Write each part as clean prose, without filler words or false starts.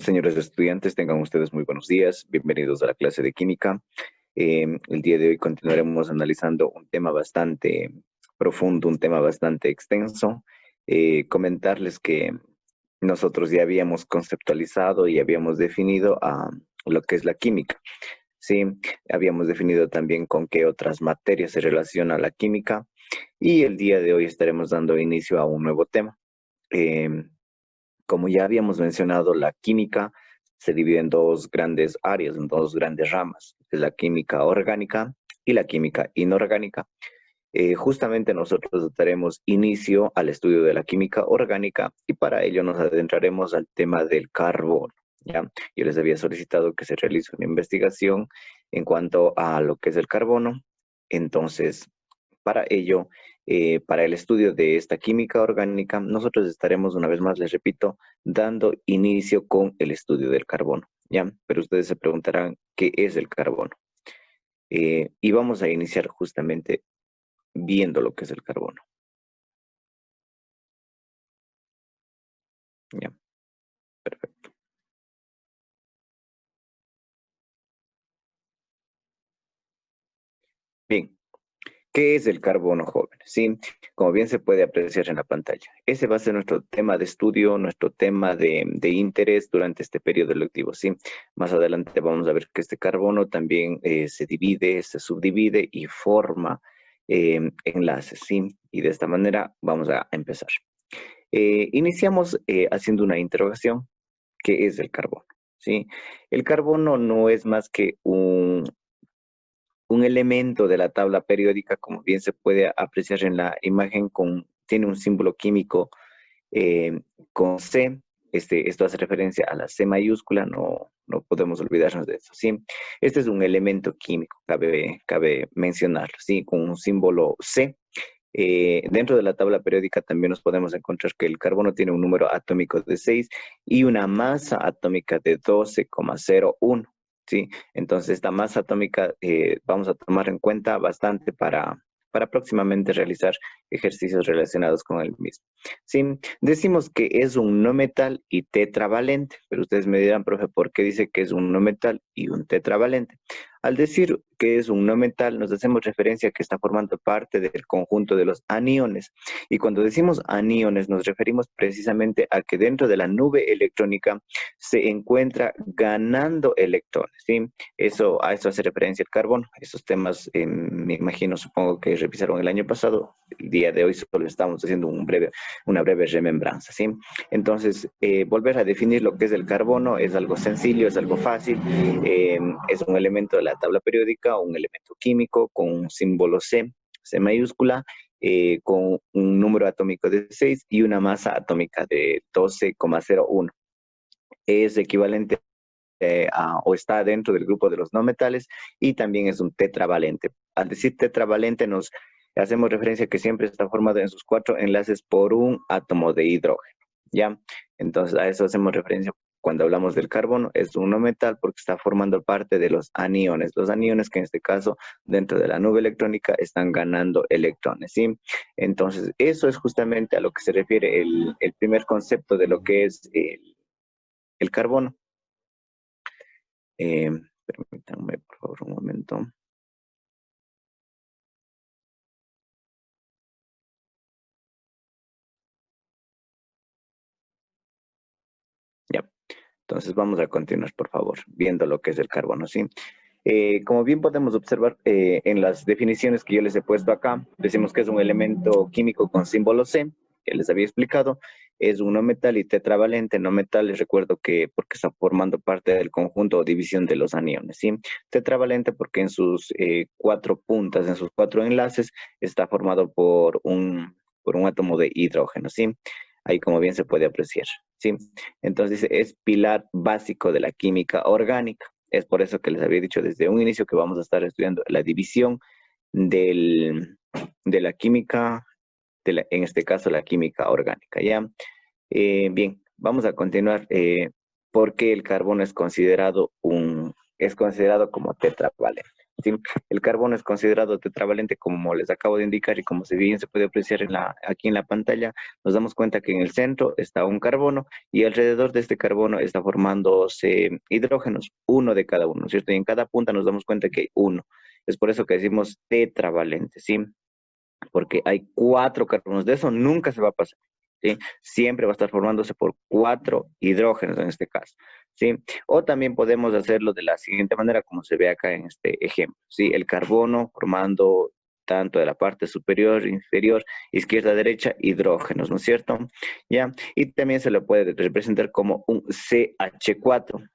Señores estudiantes, tengan ustedes muy buenos días. Bienvenidos a la clase de química. El día de hoy continuaremos analizando un tema bastante profundo, un tema bastante extenso. Comentarles que nosotros ya habíamos conceptualizado y habíamos definido lo que es la química. Sí, habíamos definido también con qué otras materias se relaciona la química y el día de hoy estaremos dando inicio a un nuevo tema. Como ya habíamos mencionado, la química se divide en dos grandes áreas, en dos grandes ramas, que es la química orgánica y la química inorgánica. Justamente nosotros daremos inicio al estudio de la química orgánica y para ello nos adentraremos al tema del carbono. ¿Ya? Yo les había solicitado que se realice una investigación en cuanto a lo que es el carbono. Entonces, para ello, para el estudio de esta química orgánica, nosotros estaremos, una vez más, les repito, dando inicio con el estudio del carbono, ¿ya? Pero ustedes se preguntarán, ¿qué es el carbono? Y vamos a iniciar justamente viendo lo que es el carbono, ¿ya? Perfecto. Bien. ¿Qué es el carbono, jóvenes? Sí, como bien se puede apreciar en la pantalla. Ese va a ser nuestro tema de estudio, nuestro tema de interés durante este periodo lectivo, ¿sí? Más adelante vamos a ver que este carbono también se divide, se subdivide y forma enlaces, ¿sí? Y de esta manera vamos a empezar. Iniciamos haciendo una interrogación. ¿Qué es el carbono? ¿Sí? El carbono no es más que un elemento de la tabla periódica, como bien se puede apreciar en la imagen, tiene un símbolo químico con C. Esto hace referencia a la C mayúscula, no podemos olvidarnos de eso, ¿sí? Este es un elemento químico, cabe mencionarlo, ¿sí? Con un símbolo C. Dentro de la tabla periódica también nos podemos encontrar que el carbono tiene un número atómico de 6 y una masa atómica de 12,01. ¿Sí? Entonces, esta masa atómica vamos a tomar en cuenta bastante para próximamente realizar ejercicios relacionados con el mismo. ¿Sí? Decimos que es un no metal y tetravalente, pero ustedes me dirán, profe, ¿por qué dice que es un no metal y un tetravalente? Al decir que es un no metal, nos hacemos referencia a que está formando parte del conjunto de los aniones. Y cuando decimos aniones, nos referimos precisamente a que dentro de la nube electrónica se encuentra ganando electrones, ¿sí? A eso hace referencia el carbono. Esos temas, me imagino, supongo que revisaron el año pasado. El día de hoy solo estamos haciendo una breve remembranza, ¿sí? Entonces, volver a definir lo que es el carbono es algo sencillo, es algo fácil. Es un elemento de la tabla periódica, un elemento químico con un símbolo C, C mayúscula, con un número atómico de 6 y una masa atómica de 12,01. Es equivalente o está dentro del grupo de los no metales y también es un tetravalente. Al decir tetravalente nos hacemos referencia a que siempre está formado en sus 4 enlaces por un átomo de hidrógeno, ¿ya? Entonces a eso hacemos referencia cuando hablamos del carbono. Es un no metal porque está formando parte de los aniones que en este caso dentro de la nube electrónica están ganando electrones, ¿sí? Entonces eso es justamente a lo que se refiere el primer concepto de lo que es el carbono. Permítanme, por favor, un momento. Ya, entonces vamos a continuar, por favor, viendo lo que es el carbono, ¿sí? Como bien podemos observar en las definiciones que yo les he puesto acá, decimos que es un elemento químico con símbolo C, que les había explicado, es un no metal y tetravalente. No metal, les recuerdo que porque está formando parte del conjunto o división de los aniones, ¿sí? Tetravalente porque en sus 4 puntas, en sus 4 enlaces, está formado por un átomo de hidrógeno, ¿sí? Ahí como bien se puede apreciar, ¿sí? Entonces es pilar básico de la química orgánica. Es por eso que les había dicho desde un inicio que vamos a estar estudiando la división de la química, en este caso la química orgánica, ¿ya? Bien, vamos a continuar. ¿Por qué el carbono es considerado como tetravalente? ¿sí? El carbono es considerado tetravalente, como les acabo de indicar, y como se bien se puede apreciar aquí en la pantalla, nos damos cuenta que en el centro está un carbono y alrededor de este carbono está formándose hidrógenos, uno de cada uno, ¿cierto? Y en cada punta nos damos cuenta que hay uno. Es por eso que decimos tetravalente, ¿sí? Porque hay 4 carbonos. De eso nunca se va a pasar, ¿sí? Siempre va a estar formándose por 4 hidrógenos en este caso, ¿sí? O también podemos hacerlo de la siguiente manera, como se ve acá en este ejemplo, ¿sí? El carbono formando tanto de la parte superior, inferior, izquierda, derecha, hidrógenos, ¿no es cierto? ¿Ya? Y también se lo puede representar como un CH4,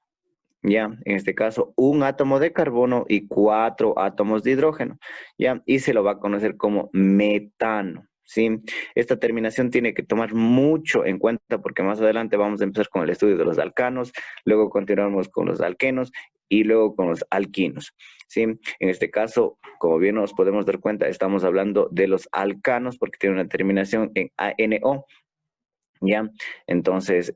¿ya? En este caso, un átomo de carbono y 4 átomos de hidrógeno, ¿ya? Y se lo va a conocer como metano, ¿sí? Esta terminación tiene que tomar mucho en cuenta porque más adelante vamos a empezar con el estudio de los alcanos, luego continuamos con los alquenos y luego con los alquinos, ¿sí? En este caso, como bien nos podemos dar cuenta, estamos hablando de los alcanos porque tiene una terminación en ANO, ¿ya? Entonces,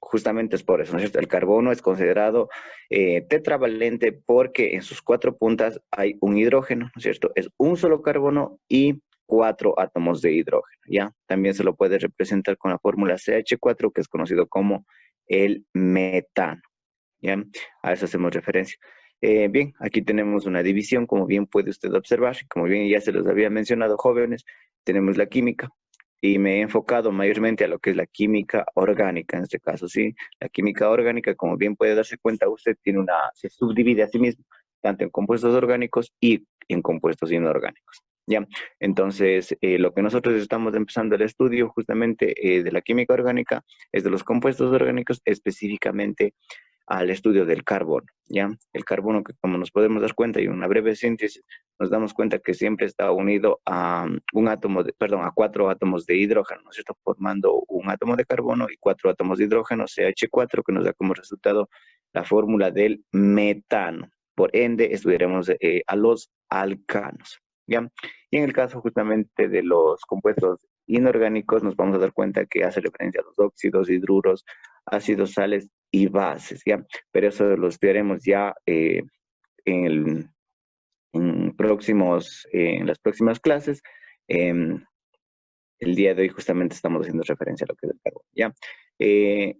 justamente es por eso, ¿no es cierto? El carbono es considerado tetravalente porque en sus 4 puntas hay un hidrógeno, ¿no es cierto? Es un solo carbono y 4 átomos de hidrógeno, ¿ya? También se lo puede representar con la fórmula CH4, que es conocido como el metano, ¿ya? A eso hacemos referencia. Bien, aquí tenemos una división, como bien puede usted observar, como bien ya se los había mencionado, jóvenes, tenemos la química, y me he enfocado mayormente a lo que es la química orgánica en este caso, ¿sí? La química orgánica, como bien puede darse cuenta usted, se subdivide a sí mismo, tanto en compuestos orgánicos y en compuestos inorgánicos, ¿ya? Entonces, lo que nosotros estamos empezando el estudio justamente de la química orgánica es de los compuestos orgánicos, específicamente al estudio del carbono, ¿ya? El carbono que como nos podemos dar cuenta y una breve síntesis, nos damos cuenta que siempre está unido a a 4 átomos de hidrógeno, ¿no es cierto? Formando un átomo de carbono y 4 átomos de hidrógeno, CH4, que nos da como resultado la fórmula del metano. Por ende, estudiaremos a los alcanos, ¿ya? Y en el caso justamente de los compuestos inorgánicos, nos vamos a dar cuenta que hace referencia a los óxidos, hidruros, ácidos, sales y bases, ¿ya? Pero eso lo estudiaremos ya en, el, en las próximas clases. Em, el día de hoy justamente estamos haciendo referencia a lo que es el carbono, ¿ya? Eh,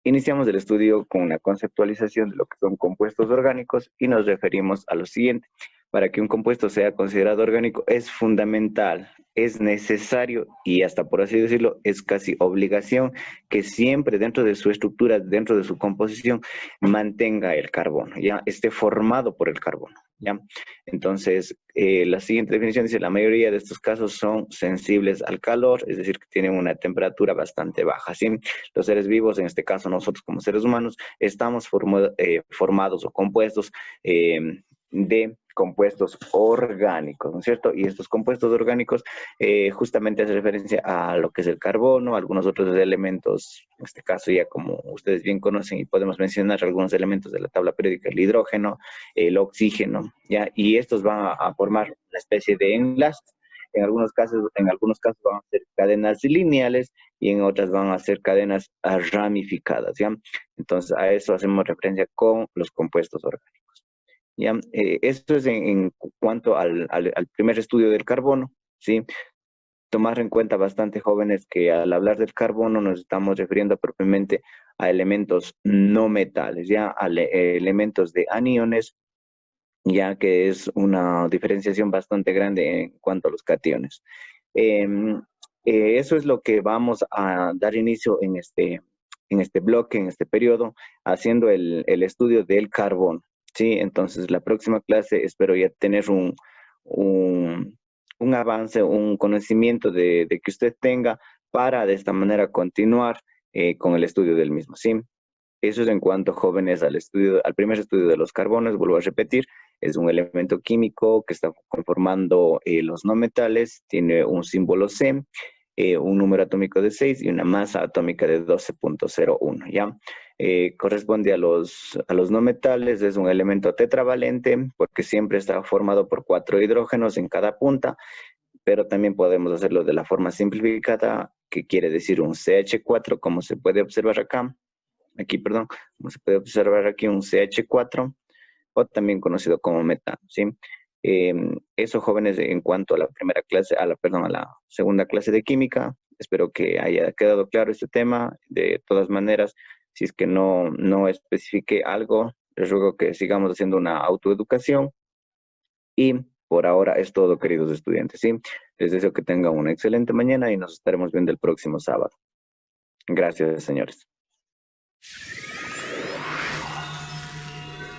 Iniciamos el estudio con una conceptualización de lo que son compuestos orgánicos y nos referimos a lo siguiente. Para que un compuesto sea considerado orgánico es fundamental, es necesario y hasta por así decirlo es casi obligación que siempre dentro de su estructura, dentro de su composición, mantenga el carbono, ya esté formado por el carbono, ¿ya? Entonces, la siguiente definición dice, la mayoría de estos casos son sensibles al calor, es decir, que tienen una temperatura bastante baja, ¿sí? Los seres vivos, en este caso nosotros como seres humanos, estamos formados o compuestos de compuestos orgánicos, ¿no es cierto? Y estos compuestos orgánicos justamente hacen referencia a lo que es el carbono, algunos otros elementos, en este caso ya como ustedes bien conocen y podemos mencionar algunos elementos de la tabla periódica, el hidrógeno, el oxígeno, ¿ya? Y estos van a formar una especie de enlace. En algunos casos van a ser cadenas lineales y en otras van a ser cadenas ramificadas, ¿ya? Entonces, a eso hacemos referencia con los compuestos orgánicos, ¿ya? Esto es en cuanto al primer estudio del carbono, ¿sí? Tomar en cuenta bastante jóvenes que al hablar del carbono nos estamos refiriendo propiamente a elementos no metales, ¿ya? Elementos de aniones, ya que es una diferenciación bastante grande en cuanto a los cationes. Em, Eso es lo que vamos a dar inicio en este bloque, en este periodo, haciendo el estudio del carbono, ¿sí? Entonces, la próxima clase espero ya tener un, un avance, un conocimiento de que usted tenga para de esta manera continuar con el estudio del mismo, ¿sí? Eso es en cuanto, jóvenes, al primer estudio de los carbonos. Vuelvo a repetir, es un elemento químico que está conformando los no metales, tiene un símbolo C, un número atómico de 6 y una masa atómica de 12,01, ¿ya? Corresponde a los no metales, es un elemento tetravalente porque siempre está formado por 4 hidrógenos en cada punta, pero también podemos hacerlo de la forma simplificada, que quiere decir un CH4, como se puede observar acá. Aquí, perdón, como se puede observar aquí un CH4, o también conocido como metano, ¿sí? Eso, jóvenes, en cuanto a la primera clase, perdón, a la segunda clase de química. Espero que haya quedado claro este tema. De todas maneras, si es que no especifique algo, les ruego que sigamos haciendo una autoeducación. Y por ahora es todo, queridos estudiantes, ¿sí? Les deseo que tengan una excelente mañana y nos estaremos viendo el próximo sábado. Gracias, señores.